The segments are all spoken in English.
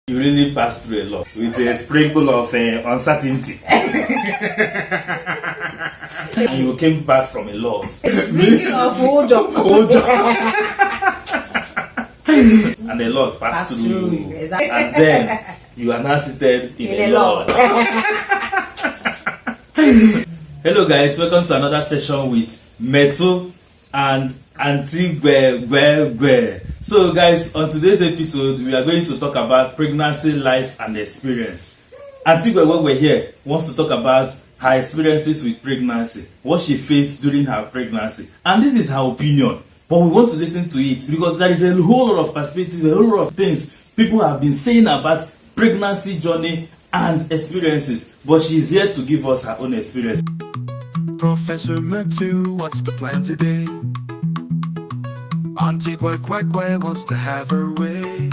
You really passed through a lot with a sprinkle of uncertainty. And you came back from a lot. Speaking of Ojo. And a lot passed through you. Exactly. And then you are now seated in a lot. Hello guys, welcome to another session with METU and AUNTIE GWEGWEGWE. So guys, on today's episode, we are going to talk about pregnancy life and experience. AUNTIE GWEGWEGWE here wants to talk about her experiences with pregnancy, what she faced during her pregnancy. And this is her opinion, but we want to listen to it because there is a whole lot of perspectives, a whole lot of things people have been saying about pregnancy journey and experiences, but she's here to give us her own experience. Professor METU, what's the plan today? Auntie GWEGWEGWE wants to have her way.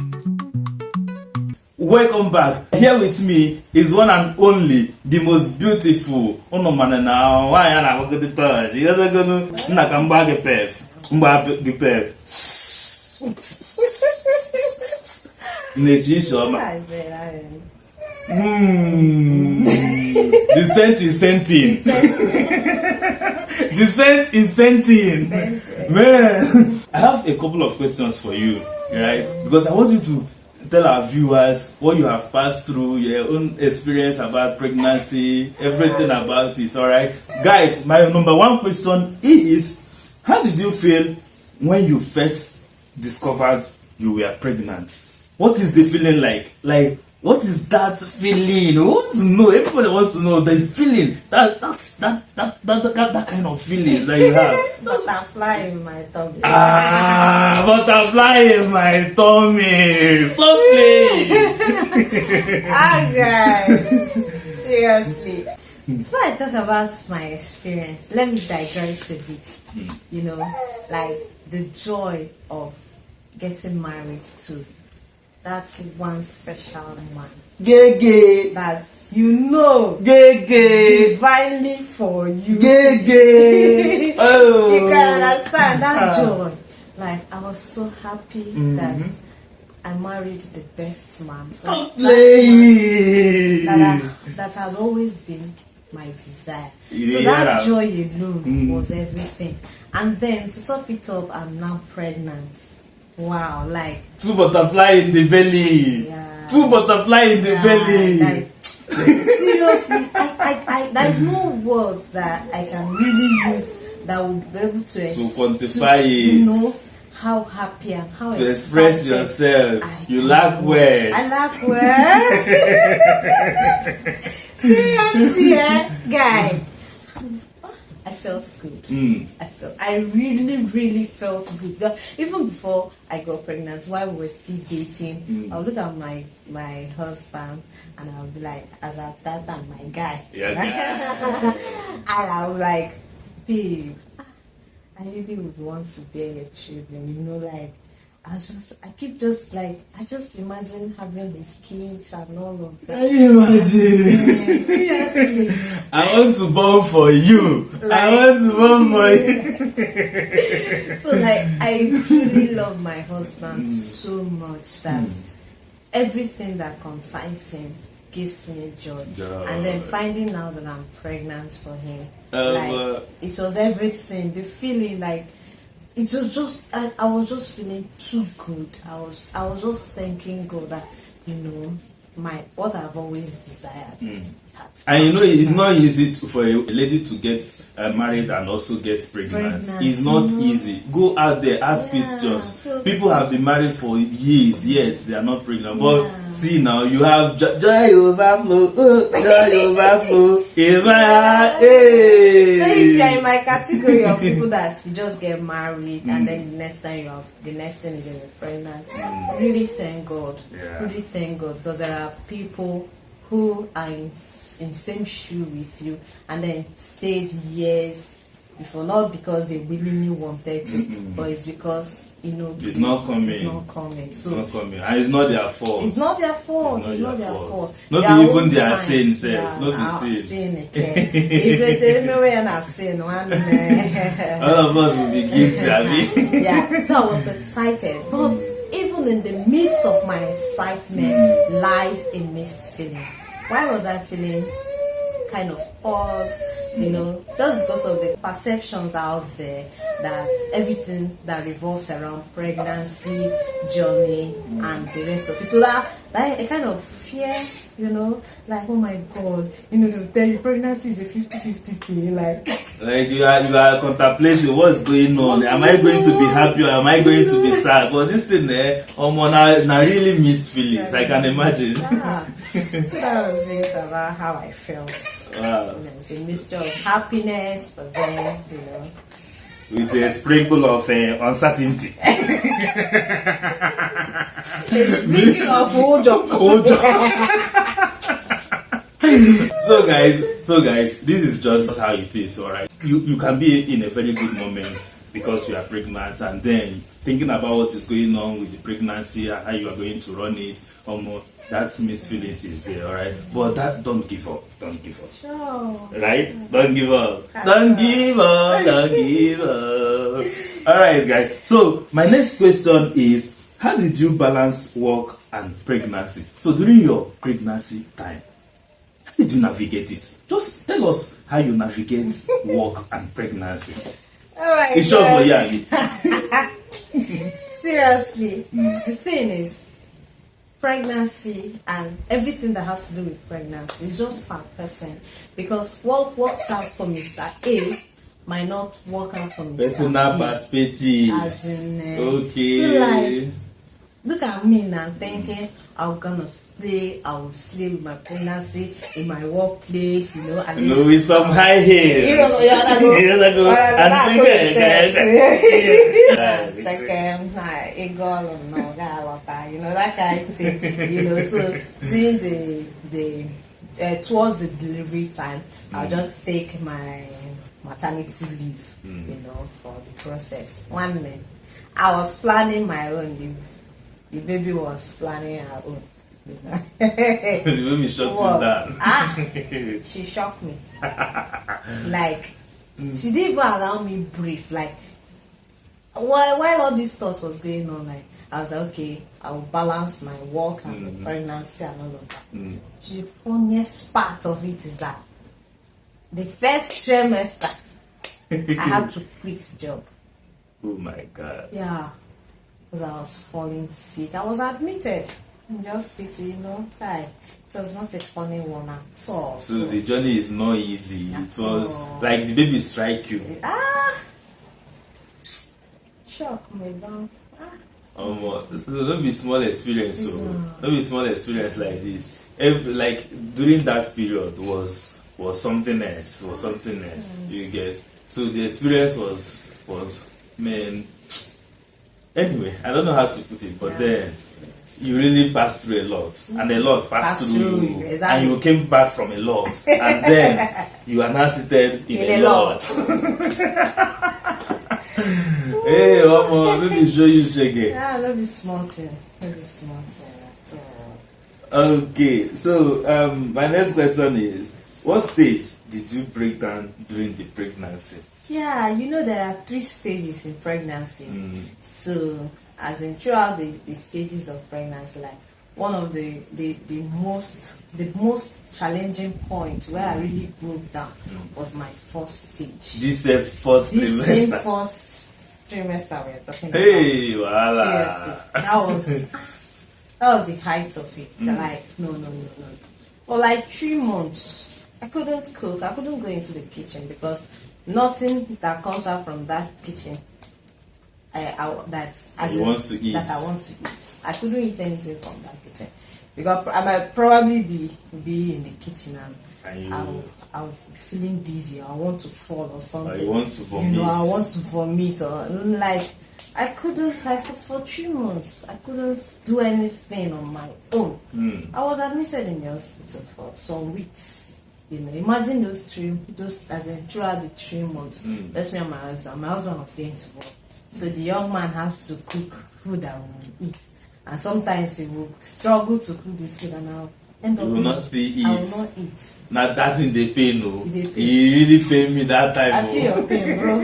Welcome back. Here with me is one and only, the most beautiful. The scent is scenting. The scent is scenting. Man, I have a couple of questions for you, right? Because I want you to tell our viewers what you have passed through, your own experience about pregnancy, everything about it, alright? Guys, my number one question is, how did you feel when you first discovered you were pregnant? What is the feeling like? Like, what is that feeling? I want to know. Everybody wants to know the feeling. That kind of feeling that you have. Butterfly in my tummy. Butterfly in my tummy. Stop playing. Guys, seriously. Before I talk about my experience, let me digress a bit. You know, like the joy of getting married to that one special man. Gege. That you know. Gege. Divinely for you. Gege. Oh. You can understand that joy. Like, I was so happy that I married the best man. Stop playing. That has always been my desire. So that joy alone was everything. And then to top it up, I'm now pregnant. Wow, like 2 butterflies in the belly. Yeah. 2 butterflies in the belly. Like, seriously, I there is no word that I can really use that would be able to quantify it. You know how happy and how to express yourself. You lack words. I lack words. Seriously, guy. I felt good. I really felt good. Even before I got pregnant, while we were still dating, I'll look at my husband and I'll be like, as at that time, my guy. Yes. And I'm like, babe, I really would want to bear your children. You know, like, I just imagine having these kids and all of that. Can you imagine? Seriously. I want to born for you. Like, I want to born for you. So like, I really love my husband so much that everything that concerns him gives me joy. And then finding out that I'm pregnant for him, like, it was everything. The feeling, like, it was just, I was just feeling too good. I was just thanking God that, you know, what I've always desired. And you know, it's not easy for a lady to get married and also get pregnant. It's not easy. Go out there, ask questions. So people have been married for years, yet they are not pregnant. But see now, you have joy overflow, joy overflow in my heart. Hey. So if you're in my category of people that you just get married and then the next thing is you're pregnant, really thank God. Really thank God, because there are people who are in same shoe with you and then stayed years before, not because they willingly wanted to, but it's because, you know, it's not coming. It's not coming. So it's not coming, and it's not their fault. It's not their fault. It's not their fault. Not even their sin, self. Not the sin. If they know where I'm sin, one. All of us will be guilty. Yeah. So I was excited, but even even in the midst of my excitement lies a mixed feeling. Why was I feeling kind of odd? You know, just because of the perceptions out there that everything that revolves around pregnancy, journey, and the rest of it. So that a kind of fear, you know, like, oh my God, you know, they'll tell you pregnancy is a 50-50 thing, like you are contemplating what's going on. Am I going to be happy or am I going to be sad? But this thing now really miss feelings. I can imagine. Yeah. So that was it about how I felt. Wow. You know, it's a mixture of happiness, but then, you know, with a sprinkle of uncertainty. a sprinkle of ojo. So guys, this is just how it is, alright? You can be in a very good moment because you are pregnant, and then thinking about what is going on with the pregnancy and how you are going to run it, that mixed feelings is there, alright? But don't give up. Sure. Right? Don't give up. Don't give up. Alright guys, so my next question is, how did you balance work and pregnancy? So during your pregnancy time, how did you navigate it? Just tell us how you navigate work and pregnancy. Oh my It's short for you, God. Abi. Seriously, the thing is, pregnancy and everything that has to do with pregnancy is just per person, because what works out for Mr. A might not work out for Mr. Personal B. perspectives. As in, Okay. So like, look at me now thinking I'm gonna stay, I will stay with my pregnancy in my workplace, you know, at least, with some high heels. you know, second, you know, that kind of thing, you know. So during the towards the delivery time, I'll just take my maternity leave, you know, for the process. One day, I was planning my own leave. The baby was planning her own. You know? The baby shut you down. She shocked me. Like, she didn't even allow me breathe. Like, while all this thought was going on, like, I was like, okay, I will balance my work and the pregnancy and all of that. The funniest part of it is that the first trimester, I had to quit the job. Oh my God. Yeah. Because I was falling sick. I was admitted in the hospital, you know. It was not a funny one at all. So the journey is not easy. It was like the baby strike you. Shock me down. Don't be small experience. So don't be small experience like this. Like during that period was something else. You get. So the experience was man. Anyway, I don't know how to put it, but then you really passed through a lot, and a lot passed through you, exactly. And you came back from a lot, and then you are now seated in a lot. Hey, let me show you shege. Yeah, let me small thing. at all. Okay, so my next question is, what stage did you break down during the pregnancy? Yeah, you know there are 3 stages in pregnancy. So, as in throughout the stages of pregnancy, like one of the most challenging point where I really broke down was my first stage. This first trimester. Same first trimester we're talking about. Hey, voila. Seriously, that was the height of it. Like no. For like 3 months, I couldn't cook. I couldn't go into the kitchen because nothing that comes out from that kitchen that I want to eat. I couldn't eat anything from that kitchen because I might probably be in the kitchen and I'll be feeling dizzy. I want to fall or something. I want to vomit. You know, I want to vomit or like I couldn't. For 3 months, I couldn't do anything on my own. I was admitted in the hospital for some weeks. You know, imagine those as in throughout the 3 months, just me and my husband. My husband was going to work, so the young man has to cook food that we will eat, and sometimes he will struggle to cook this food, and end up you will not still eat. I will not eat. Now that in the pain, no. E dey pain. He really paid me that time. I feel your pain, bro.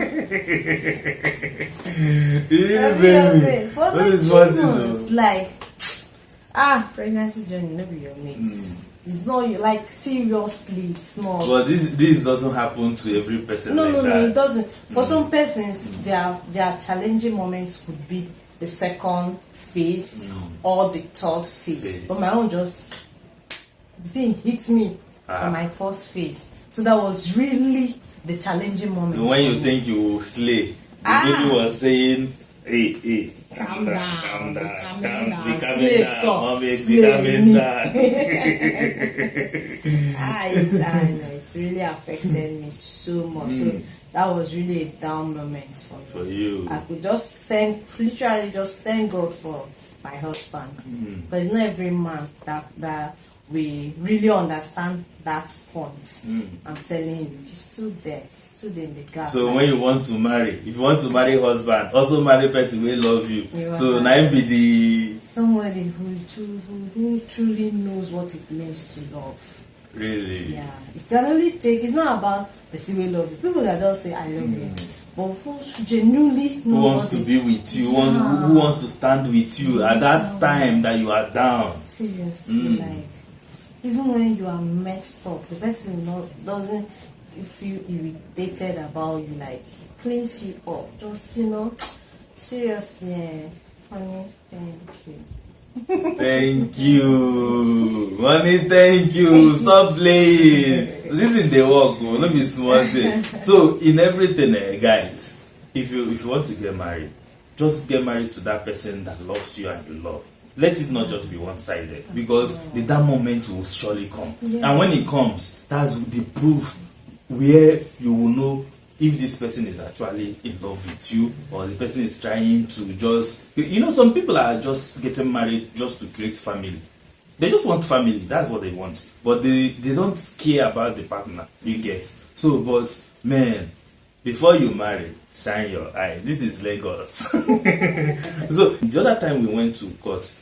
He really I feel paid your me. pain. For That is the one thing, months, though. like, pregnancy journey, no be your mates. It's not you, like, seriously, it's not. But this doesn't happen to every person No, like no, that. no, it doesn't. For some persons, their challenging moments could be the second phase or the third phase. But my own just, the thing hit me on my first phase. So that was really the challenging moment. When you think you will slay, the baby was saying, hey, calm down, be calm calming down, down, slay, mommy, be slay calming me. down. I know, it's really affected me so much. So that was really a down moment for me. For you. I could just literally just thank God for my husband. But it's not every man that we really understand that point. I'm telling you, he stood there, he stood in the gap. So when you want to marry, if you want to marry husband, also marry person will love you. So now be the somebody who truly knows what it means to love. really. Yeah, it can only take. It's not about the will love you. People that just say I love you, but who genuinely knows Who wants what to it- be with you? Yeah. Who wants to stand with you at that time that you are down? Seriously, like even when you are messed up, the person doesn't feel irritated about you. Like he cleans you up. Just seriously, honey, thank you. Thank you, money. Thank you. Stop playing. This is the work, oh, not be small thing. So in everything, guys, if you want to get married, just get married to that person that loves you and you love. Let it not just be one-sided, because that moment will surely come. Yeah. And when it comes, that's the proof where you will know if this person is actually in love with you, or the person is trying to just, some people are just getting married just to create family. They just want family, that's what they want. But they don't care about the partner you get. So, but man, before you marry, shine your eye. This is Lagos. So the other time we went to court,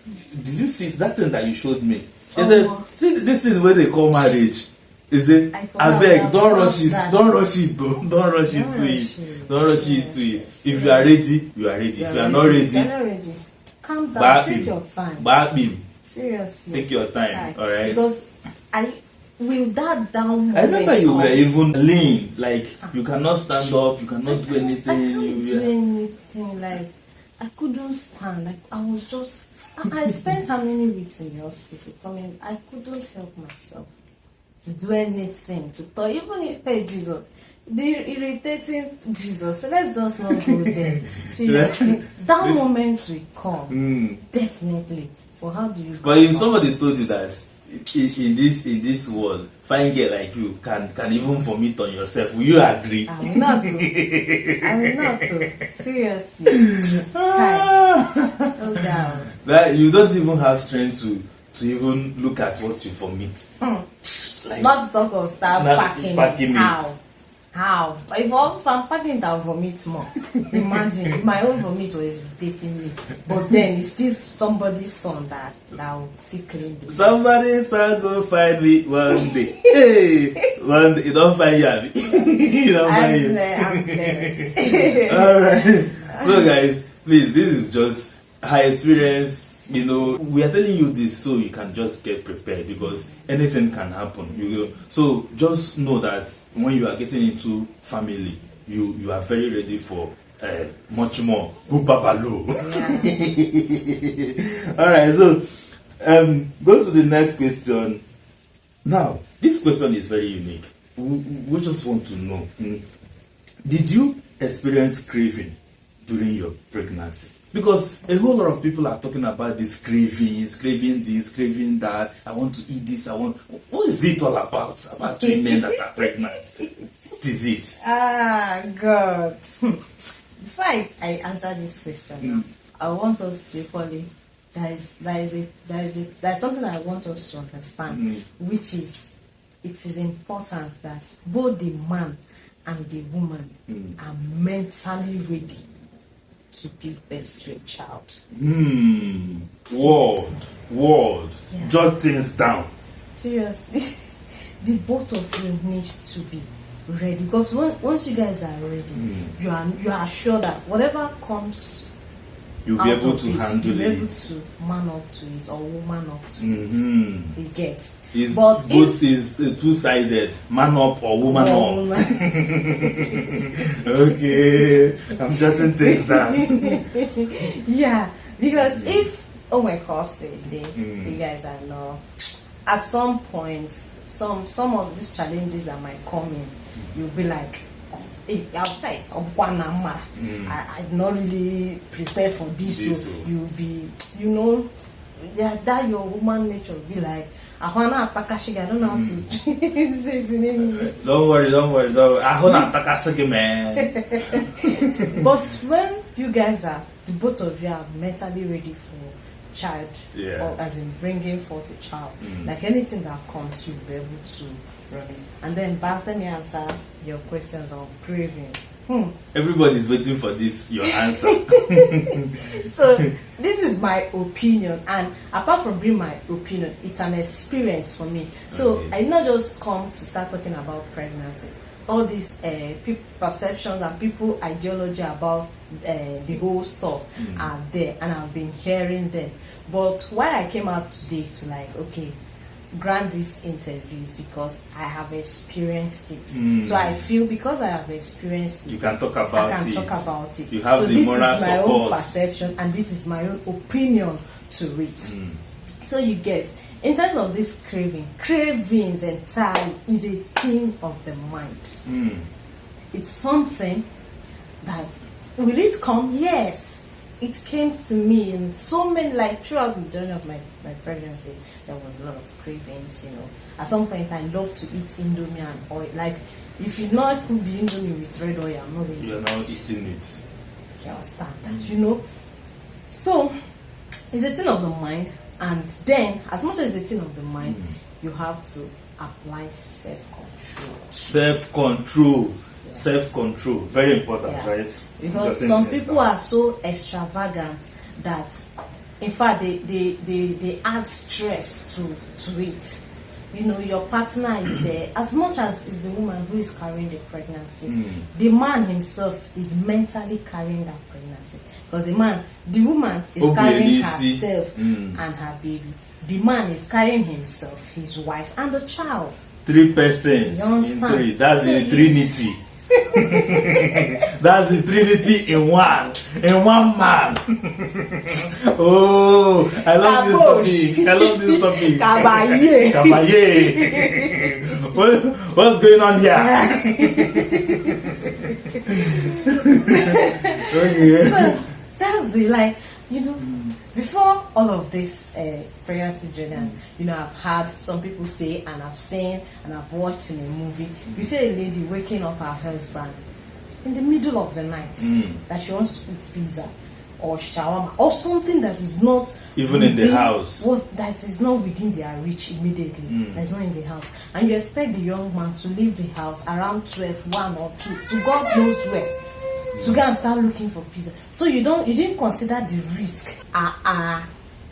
did you see that thing that you showed me? They said, see this thing where they call marriage. Is it? I beg, don't rush it. Don't rush it, though. Don't rush it to it. Don't rush it to it. If you are ready, you are ready. If you are not ready, calm down. Take your time. Back him. Seriously. Take your time. All right. Because will that down moment I remember you were even lean, like you cannot stand up, you cannot do anything. I can't do anything. Like I couldn't stand. Like I was just. I spent how many weeks in the hospital coming. I couldn't help myself to do anything, to talk, even if Jesus, the irritating Jesus. So let's just not go there. Seriously, that moment will come, definitely. But how do you? But if somebody told you that in this world, fine girl like you can even vomit on yourself, will you agree? I will not do. I will not do. Seriously, no doubt. That you don't even have strength to even look at what you vomit. Like, not to talk of start packing it. How? If I'm packing it, I'll vomit more. Imagine, my own vomit was irritating me. But then it's still somebody's son that will still clean the Somebody's son go find me one day. Hey, one day, you don't find you, Abby. You don't find you. I'm blessed. Alright. So guys, please, this is just high experience. We are telling you this so you can just get prepared, because anything can happen. So just know that when you are getting into family, you are very ready for much more. Alright, so go to the next question. Now, this question is very unique. We just want to know, did you experience craving during your pregnancy? Because a whole lot of people are talking about this craving this, craving that. I want to eat this. What is it all about women that are pregnant? What is it? God. Before I answer this question, I want us to equally. There's something I want us to understand, which is it is important that both the man and the woman are mentally ready to give birth to a child. Word. Yeah. Jot things down. seriously, the both of you need to be ready, because once you guys are ready, you are sure that whatever comes, you'll be able to handle you'll be able it. to man up to it or woman up to it. You get. It's but both is two-sided, man up or woman up. Okay, I'm jotting things down. Yeah, because if my course you guys are not, at some point, some of these challenges that might come in, you'll be like, hey, I'm not really prepared for this. So you'll be, that your woman nature will be like, I don't know how to say it in English. Don't worry. But when you guys are, the both of you are mentally ready for child, or as in bringing forth a child, like anything that comes, you'll be able to run it. And then back, let me answer your questions on cravings. Everybody's waiting for this, your answer. So this is my opinion, and apart from being my opinion, it's an experience for me. So I not just come to start talking about pregnancy. All these perceptions and people ideology about the whole stuff are there, and I've been hearing them. But why I came out today to grant these interviews, because I have experienced it. So I feel because I have experienced it, you can talk about I can talk about it. You have so the this moral is my support. own perception, and this is my own opinion to it. So you get, in terms of this cravings entirely is a thing of the mind. It's something that, will it come? Yes. It came to me in so many, throughout the journey of my pregnancy, there was a lot of cravings, At some point, I love to eat Indomie and oil. If you not cook the Indomie with red oil, I'm not going to You're not eating it. You understand that, So, it's a thing of the mind. And then, as much as it's a thing of the mind, you have to apply self-control. Self-control, very important, right? Because some people are so extravagant that, in fact, they add stress to it. Your partner is there, as much as is the woman who is carrying the pregnancy. The man himself is mentally carrying that pregnancy, because the woman is carrying herself and her baby. The man is carrying himself, his wife, and the child. 3 persons in 3. That's the Trinity. That's the Trinity in one man. Oh, I love this topic. Kabaye. What's going on here? So that's the before all of this pregnancy journey, I've had some people say, and I've seen, and I've watched in a movie, you see a lady waking up her husband in the middle of the night that she wants to eat pizza or shawarma or something that is not even in the house. That is not within their reach immediately. That is not in the house, and you expect the young man to leave the house around 12, 1 or 2 to God knows where, to go and start looking for pizza. So you didn't consider the risk.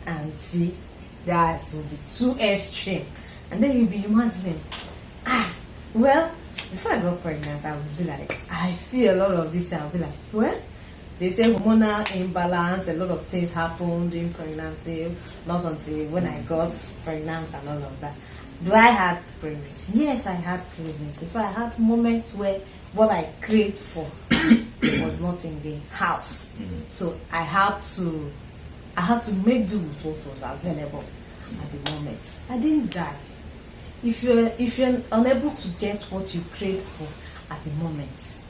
Auntie, that will be too extreme. And then you'll be imagining, well, before I got pregnant, I would be like, I see a lot of this, and I'll be like, well, they say hormonal imbalance, a lot of things happen during pregnancy, not until when I got pregnant and all of that. Do I have cravings? Yes, I had cravings. If I had moments where what I craved for was not in the house, so I had to make do with what was available at the moment. I didn't die. If you're unable to get what you craved for at the moment,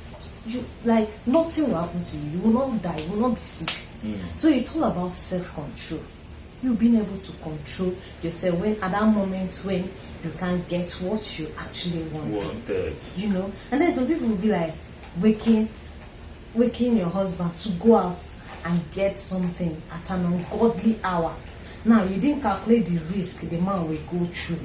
nothing will happen to you. You will not die. You will not be sick. So it's all about self-control. You being able to control yourself at that moment when you can't get what you actually wanted. And then some people will be like waking your husband to go out and get something at an ungodly hour. Now you didn't calculate the risk the man will go through.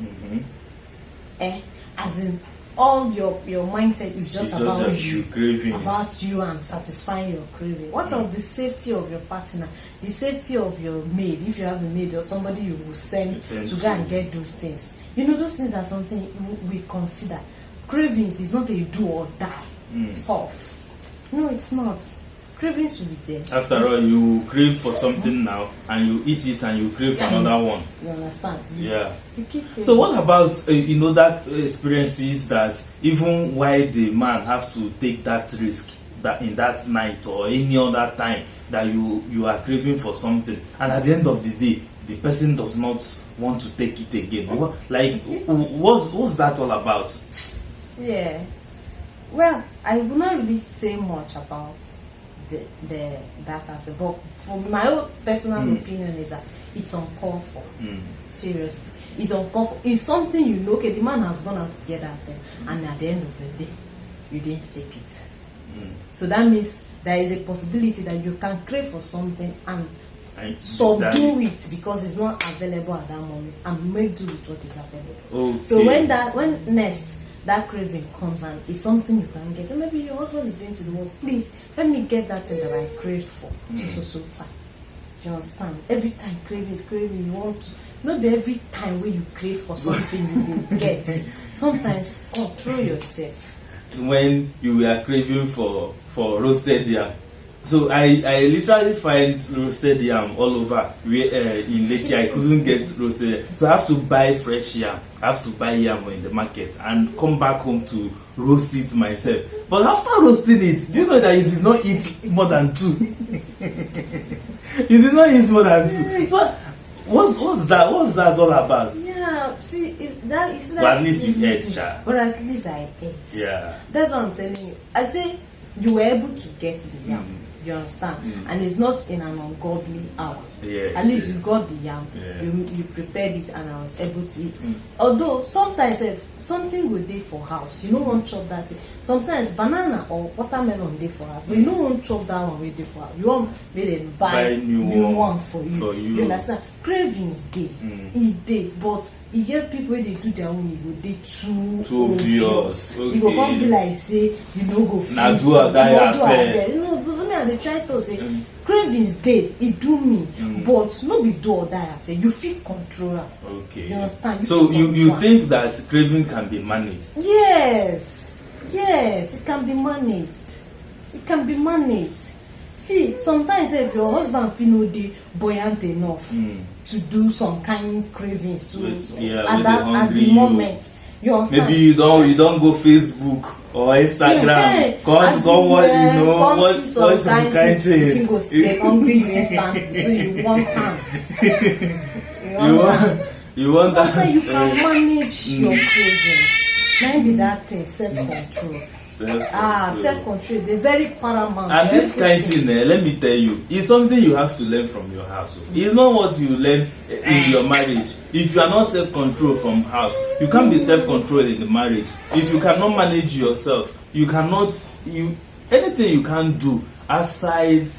As in, all your mindset is just about you, cravings. about you and satisfying your craving. What of the safety of your partner, the safety of your maid, if you have a maid or somebody you will send to go and get those things? You know, those things are something we consider. Cravings is not a do or die stuff. No, it's not. Cravings will be there. After all, you crave for something now, and you eat it, and you crave for another one. You understand? Yeah. You keep craving. So what about that experiences that even while the man have to take that risk that in that night or any other time that you are craving for something, and at the end of the day the person does not want to take it again? What's that all about? Yeah. Well, I will not really say much about that aspect, but for my own personal opinion is that it's uncalled for. Seriously, it's uncalled for. It's something okay, the man has gone out to get that thing, and at the end of the day you didn't fake it. So that means there is a possibility that you can crave for something and subdue it because it's not available at that moment, and make do with what is available. Okay. So when next that craving comes and it's something you can get, so maybe your husband is going to the work, please let me get that thing that I crave for so time. You understand? Every time craving, you want to, not every time when you crave for something you will get. Sometimes control yourself. When you were craving for roasted yam, so I literally find roasted yam all over in Lekki. I couldn't get roasted yam, so I have to buy fresh yam. I have to buy yam in the market and come back home to roast it myself. But after roasting it, do you know that you did not eat more than 2? You did not eat more than 2. So what's that all about? Yeah, see, that. But at least you ate, Sha. But at least I ate. Yeah. That's what I'm telling you. I say you were able to get the yam. You understand? And it's not in an ungodly hour. Yes, at least you got the yam. Yeah. You prepared it, and I was able to eat. Although sometimes if something will dey for house, you don't want to chop that thing. Sometimes banana or watermelon dey for house, but you don't want to chop that one wey dey for house. You want make them buy new one for you. You understand? Cravings dey, e dey, but e get people wey dey do their own, e go dey too obvious. Okay. E go come be like say you no go fit. Na do or die affair. You know, because me I dey try to say cravings dey, e do me, but no be do or die affair. You fit control am. Okay. You understand? So you think that craving can be managed? Yes, it can be managed. It can be managed. See, sometimes if your husband feel no dey buoyant enough to do some kind cravings at the moment, you understand? Maybe you don't go Facebook or Instagram. Watch some kind things. You go stay hungry, you instant, so you want time. You want that. Sometimes you can manage your cravings. Maybe that thing, self-control. Self-control, they're very paramount. And this kind of thing, let me tell you, it's something you have to learn from your house. It's not what you learn in your marriage. If you are not self-control from house, you can't be self-controlled in the marriage. If you cannot manage yourself, anything you can't do outside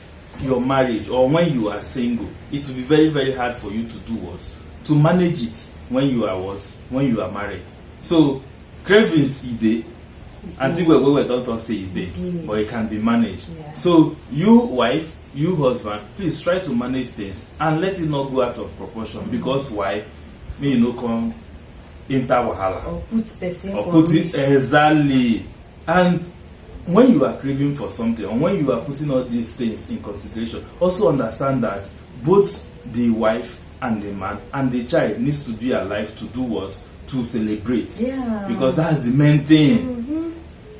your marriage or when you are single, it will be very, very hard for you to do what? To manage it when you are what? When you are married. So cravings dey. Auntie GWEGWEGWE don't say it did, but it can be managed. Yeah. So you wife, you husband, please try to manage things and let it not go out of proportion. Because why? May you come enter wahala or put person or for put it risk. Exactly. And when you are craving for something and when you are putting all these things in consideration, also understand that both the wife and the man and the child needs to be alive to do what? To celebrate. Yeah. Because that's the main thing.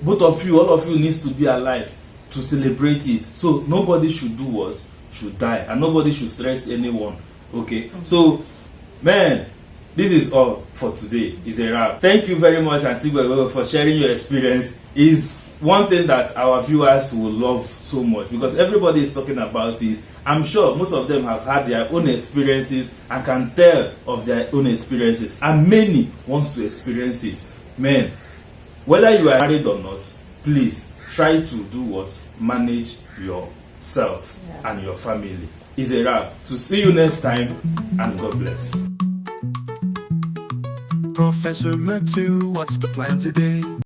Both of you, all of you needs to be alive to celebrate it. So nobody should do what? Should die. And nobody should stress anyone. Okay? So, man, this is all for today. It's a wrap. Thank you very much, Auntie GWEGWEGWE, for sharing your experience. Is one thing that our viewers will love so much because everybody is talking about it. I'm sure most of them have had their own experiences and can tell of their own experiences, and many wants to experience it. Man, whether you are married or not, please try to do what? Manage yourself and your family. It's a wrap. To see you next time, and God bless. Professor METU, what's the plan today?